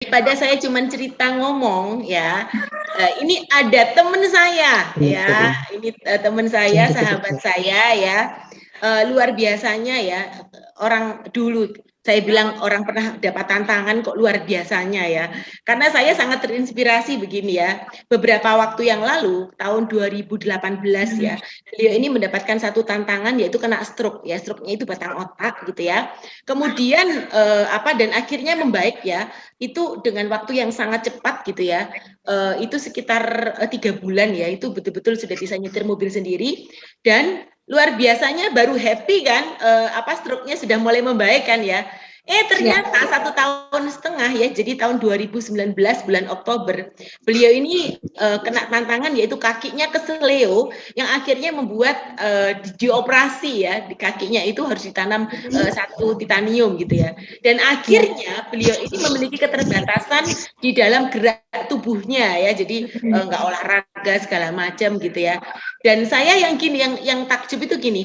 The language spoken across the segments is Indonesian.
daripada saya cuman cerita ngomong ya, ini ada teman saya ya, ini teman saya, sahabat saya ya, luar biasanya ya, orang dulu saya bilang orang pernah dapat tantangan kok luar biasanya ya, karena saya sangat terinspirasi begini ya, beberapa waktu yang lalu tahun 2018 ya, beliau ini mendapatkan satu tantangan yaitu kena stroke ya, stroke-nya itu batang otak gitu ya, kemudian dan akhirnya membaik ya, itu dengan waktu yang sangat cepat gitu ya, itu sekitar 3 bulan ya, itu betul-betul sudah bisa nyetir mobil sendiri dan luar biasanya baru happy kan, stroke-nya sudah mulai membaik kan ya. Ternyata 1,5 tahun ya, jadi tahun 2019 bulan Oktober, beliau ini kena tantangan yaitu kakinya keseleo yang akhirnya membuat dioperasi ya, di kakinya itu harus ditanam satu titanium gitu ya. Dan akhirnya beliau ini memiliki keterbatasan di dalam gerak tubuhnya ya, jadi nggak olahraga segala macam gitu ya. Dan saya yang takjub itu gini,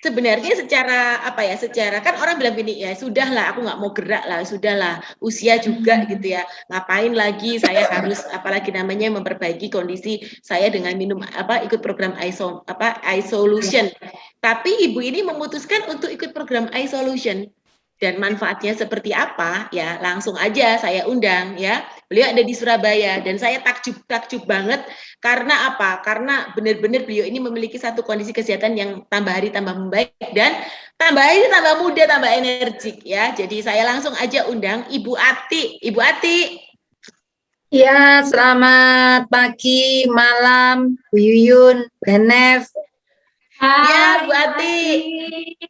sebenarnya secara kan orang bilang gini ya, sudahlah aku nggak mau gerak lah, sudahlah usia juga gitu ya, ngapain lagi saya harus apalagi namanya memperbaiki kondisi saya dengan minum ikut program iSolution. Tapi ibu ini memutuskan untuk ikut program iSolution. Dan manfaatnya seperti apa ya, langsung aja saya undang ya, beliau ada di Surabaya dan saya takjub banget karena apa, karena benar-benar beliau ini memiliki satu kondisi kesehatan yang tambah hari tambah membaik dan tambah hari tambah muda tambah energik ya. Jadi saya langsung aja undang Ibu Ati. Ibu Ati. Ya, selamat pagi, malam, Bu Yuyun, Benef. Ya, Bu Ati.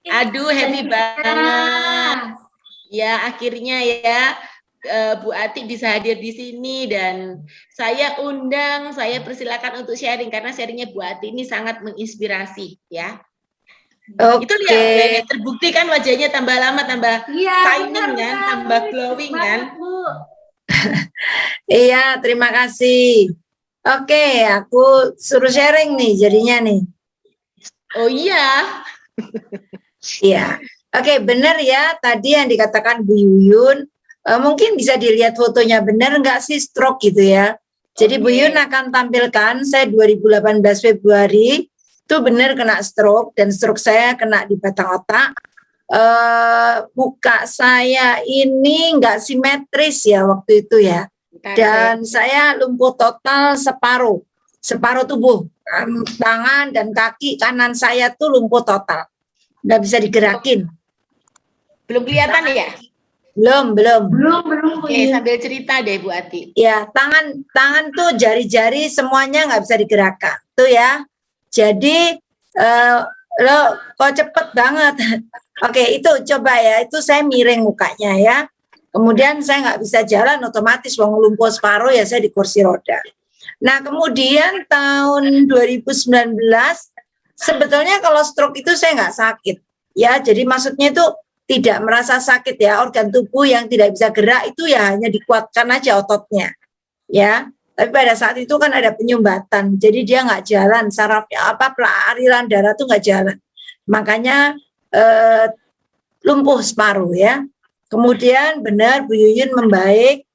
Aduh, happy banget. Ya, akhirnya ya Bu Ati bisa hadir di sini dan saya undang, saya persilakan untuk sharing karena sharingnya Bu Ati ini sangat menginspirasi ya. Oke. Itu lihat terbukti kan wajahnya tambah lama tambah shining kan, tambah glowing kan. Iya, terima kasih. Oke, aku suruh sharing nih jadinya nih. Oh iya. Iya. Oke, benar ya tadi yang dikatakan Bu Yuyun. Mungkin bisa dilihat fotonya, benar nggak sih stroke gitu ya. Jadi Bu Yuyun akan tampilkan saya 2018 Februari itu benar kena stroke dan stroke saya kena di batang otak. Muka saya ini nggak simetris ya waktu itu ya. Dan saya lumpuh total separuh tubuh, tangan dan kaki kanan saya tuh lumpuh total, nggak bisa digerakin. Belum kelihatan ya? Belum. Oke, sambil cerita deh Bu Ati. Ya, tangan tuh jari-jari semuanya nggak bisa digerakkan tuh ya. Jadi lo kok cepet banget. Oke, itu coba ya, itu saya miring mukanya ya. Kemudian saya nggak bisa jalan, otomatis wong lumpuh separuh ya saya di kursi roda. Nah, kemudian tahun 2019 sebetulnya kalau stroke itu saya nggak sakit ya. Jadi maksudnya itu tidak merasa sakit ya, organ tubuh yang tidak bisa gerak itu ya hanya dikuatkan aja ototnya ya. Tapi pada saat itu kan ada penyumbatan, jadi dia nggak jalan, sarafnya aliran darah tuh nggak jalan, makanya lumpuh separuh ya. Kemudian benar Bu Yuyun membaik.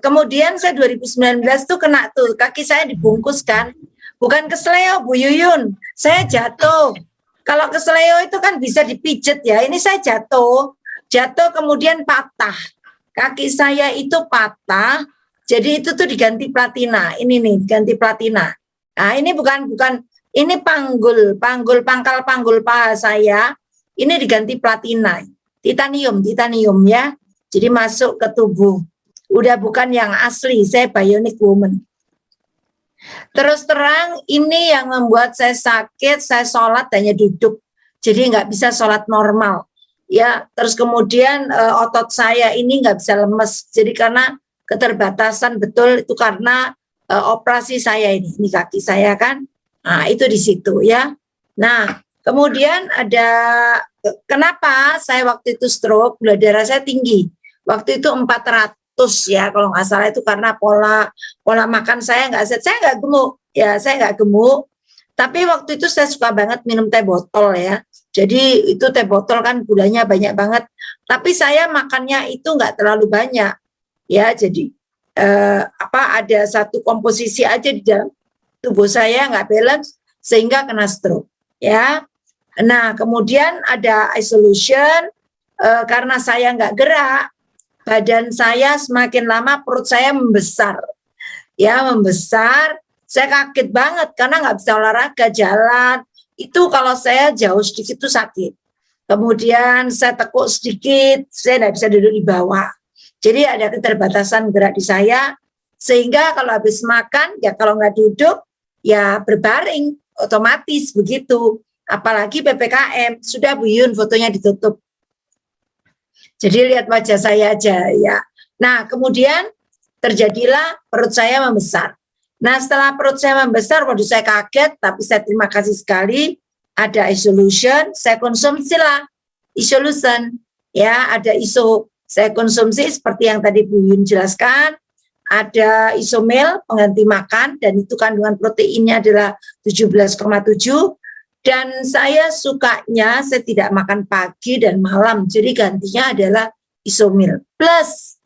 Kemudian saya 2019 tuh kena tuh kaki saya dibungkuskan, bukan kesleo Bu Yuyun, saya jatuh. Kalau kesleo itu kan bisa dipijet ya, ini saya jatuh kemudian patah, kaki saya itu patah. Jadi itu tuh diganti platina, ini nih diganti platina. Nah ini bukan ini pangkal panggul paha saya, ini diganti platina, titanium ya. Jadi masuk ke tubuh, udah bukan yang asli, saya bionic woman. Terus terang ini yang membuat saya sakit, saya sholat hanya duduk, jadi nggak bisa sholat normal. Ya, terus kemudian otot saya ini nggak bisa lemes, jadi karena keterbatasan betul itu karena operasi saya ini kaki saya kan, nah itu di situ ya. Nah kemudian ada kenapa saya waktu itu stroke, gula darah saya tinggi, waktu itu 400 ya kalau nggak salah, itu karena pola makan saya nggak sehat, saya nggak gemuk ya, saya nggak gemuk, tapi waktu itu saya suka banget minum teh botol ya. Jadi itu teh botol kan gulanya banyak banget, tapi saya makannya itu nggak terlalu banyak. ya. Jadi ada satu komposisi aja di dalam tubuh saya nggak balance sehingga kena stroke, ya. Nah, kemudian ada isolation, karena saya nggak gerak, badan saya semakin lama perut saya membesar, ya, membesar. Saya kaget banget karena nggak bisa olahraga, jalan itu kalau saya jauh sedikit itu sakit. Kemudian saya tekuk sedikit, saya nggak bisa duduk di bawah. Jadi ada keterbatasan gerak di saya, sehingga kalau habis makan, ya kalau nggak duduk, ya berbaring, otomatis begitu. Apalagi PPKM, sudah Bu Yun fotonya ditutup. Jadi lihat wajah saya aja ya. Nah, kemudian terjadilah perut saya membesar. Nah, setelah perut saya membesar, waduh saya kaget, tapi saya terima kasih sekali ada isolation, saya konsumsilah isolation, ya, ada iso, saya konsumsi seperti yang tadi Bu Yun jelaskan, ada isomil pengganti makan, dan itu kandungan proteinnya adalah 17,7, dan saya sukanya saya tidak makan pagi dan malam, jadi gantinya adalah isomil plus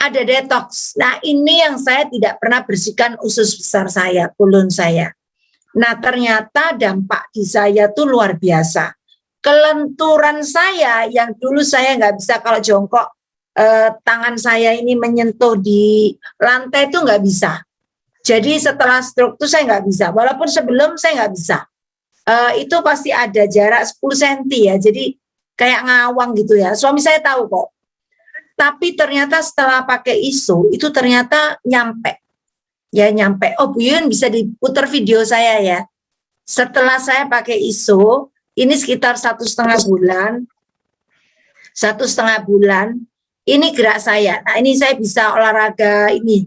ada detox. Nah, ini yang saya tidak pernah bersihkan usus besar saya, kolon saya. Nah, ternyata dampak di saya tuh luar biasa. Kelenturan saya yang dulu saya nggak bisa kalau jongkok, tangan saya ini menyentuh di lantai itu nggak bisa. Jadi setelah stroke itu saya nggak bisa. Walaupun sebelum saya nggak bisa. Itu pasti ada jarak 10 cm ya. Jadi kayak ngawang gitu ya. Suami saya tahu kok. Tapi ternyata setelah pakai ISO itu ternyata nyampe. Ya nyampe. Oh Bu Yun bisa diputar video saya ya. Setelah saya pakai ISO, ini sekitar 1,5 bulan. 1,5 bulan. Ini gerak saya. Nah ini saya bisa olahraga ini.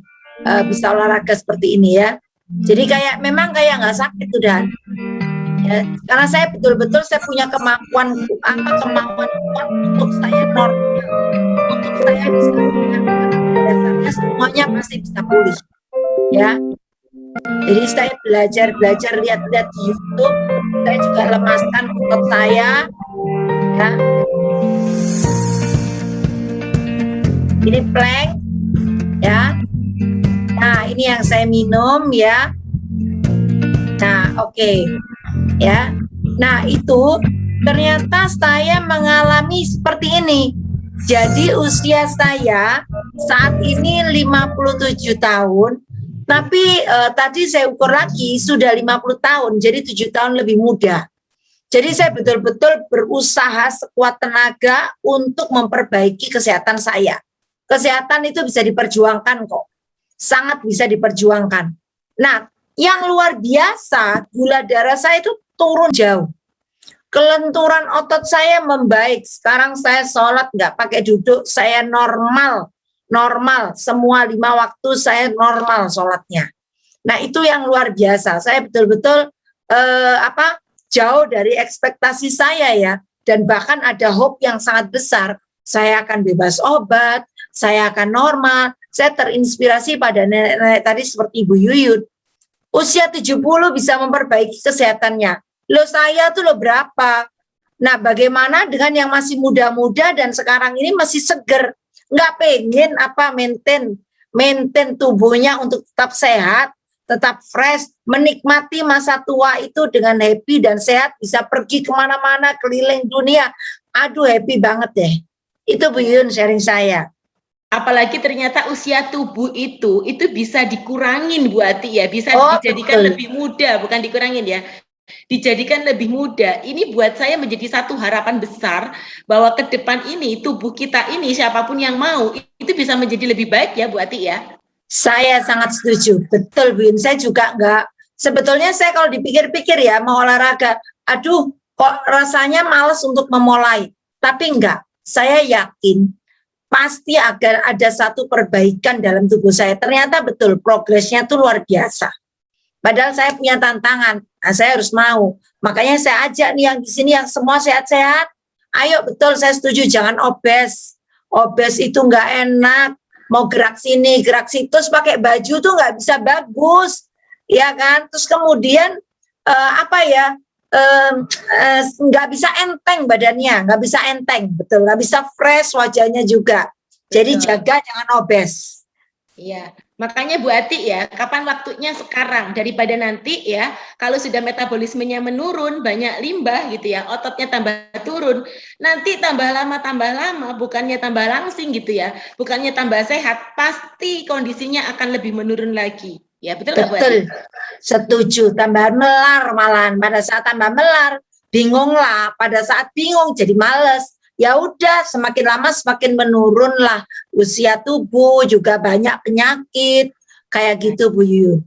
Bisa olahraga seperti ini ya. Jadi kayak memang kayak nggak sakit tuh Dan. Ya, karena saya betul-betul saya punya kemampuan untuk saya normal, untuk saya bisa dasarnya semuanya pasti bisa pulih, ya. Jadi saya belajar lihat-lihat di YouTube, saya juga lemaskan otot saya, ya. Ini plank, ya. Nah ini yang saya minum ya. Nah oke. Ya, nah itu ternyata saya mengalami seperti ini. Jadi usia saya saat ini 57 tahun, tapi tadi saya ukur lagi sudah 50 tahun, jadi 7 tahun lebih muda. Jadi saya betul-betul berusaha sekuat tenaga untuk memperbaiki kesehatan saya. Kesehatan itu bisa diperjuangkan kok, sangat bisa diperjuangkan. Nah, yang luar biasa, gula darah saya itu turun jauh. Kelenturan otot saya membaik. Sekarang saya sholat nggak pakai duduk, saya normal. Semua 5 waktu saya normal sholatnya. Nah itu yang luar biasa. Saya betul-betul jauh dari ekspektasi saya ya. Dan bahkan ada hope yang sangat besar. Saya akan bebas obat, saya akan normal. Saya terinspirasi pada nenek-nenek tadi seperti Ibu Yuyun. Usia 70 bisa memperbaiki kesehatannya. Loh saya tuh loh berapa? Nah bagaimana dengan yang masih muda-muda dan sekarang ini masih seger? Nggak pengen maintain tubuhnya untuk tetap sehat, tetap fresh, menikmati masa tua itu dengan happy dan sehat, bisa pergi kemana-mana, keliling dunia. Aduh happy banget deh. Itu Bu Yun sharing saya. Apalagi ternyata usia tubuh itu bisa dikurangin Bu Ati ya, bisa dijadikan betul. lebih muda, bukan dikurangin ya, dijadikan lebih muda. Ini buat saya menjadi satu harapan besar bahwa ke depan ini tubuh kita ini siapapun yang mau itu bisa menjadi lebih baik ya Bu Ati ya. Saya sangat setuju, betul Bu Yun. Saya juga enggak, sebetulnya saya kalau dipikir-pikir ya mau olahraga, aduh kok rasanya males untuk memulai, tapi enggak, saya yakin pasti agar ada satu perbaikan dalam tubuh saya. Ternyata betul progresnya tuh luar biasa. Padahal saya punya tantangan, nah saya harus mau. Makanya saya ajak nih yang di sini yang semua sehat-sehat. Ayo betul saya setuju, jangan obes. Obes itu nggak enak. Mau gerak sini, gerak situ, terus pakai baju tuh nggak bisa bagus, ya kan? Terus kemudian nggak bisa enteng badannya, nggak bisa enteng, betul, nggak bisa fresh wajahnya juga. Jadi Betul. jaga jangan obes. Iya, makanya Bu Ati ya, kapan waktunya sekarang daripada nanti ya, kalau sudah metabolismenya menurun, banyak limbah gitu ya, ototnya tambah turun, nanti tambah lama, bukannya tambah langsing gitu ya, bukannya tambah sehat, pasti kondisinya akan lebih menurun lagi. Ya, betul nggak Bu Ati? Betul, setuju. Tambahan melar malahan. Pada saat tambah melar, bingung lah. Pada saat bingung jadi males. Ya udah, semakin lama semakin menurun lah usia tubuh, juga banyak penyakit kayak gitu Bu Yuyun.